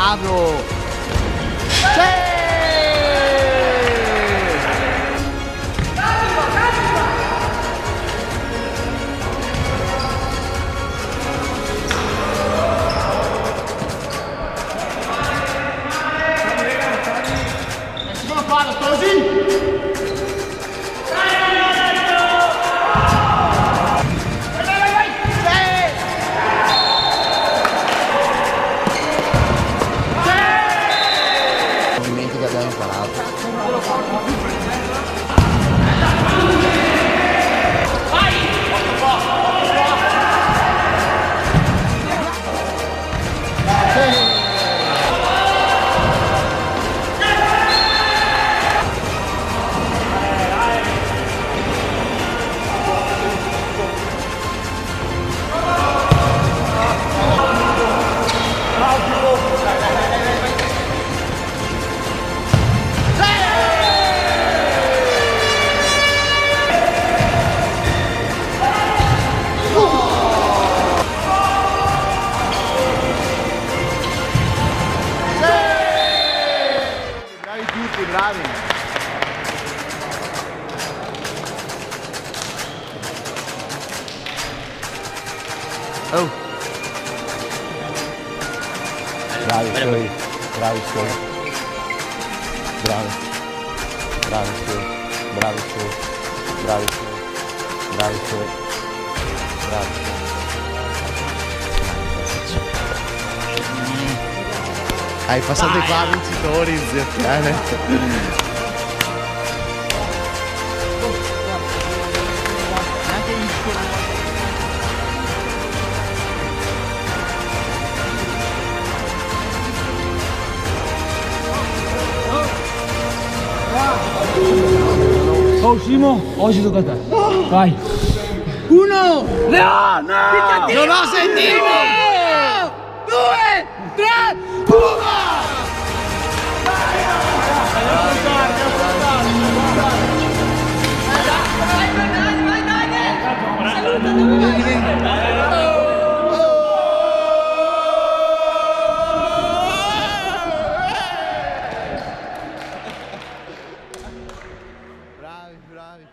bravo! Sì! Movimenti che abbiamo imparato. Bravi tutti, bravi! Oh! Bravi Stori, bravi Stori, bravi, bravi Stori, bravi Stori, bravi Stori, bravi Stori, bravi. Hai passato qua vincitori, zio cane. Oh Simo, oggi tocca a te. Vai. 1, Leone! Non ho sentito! 2, 3, Puma! Bravi, bravi.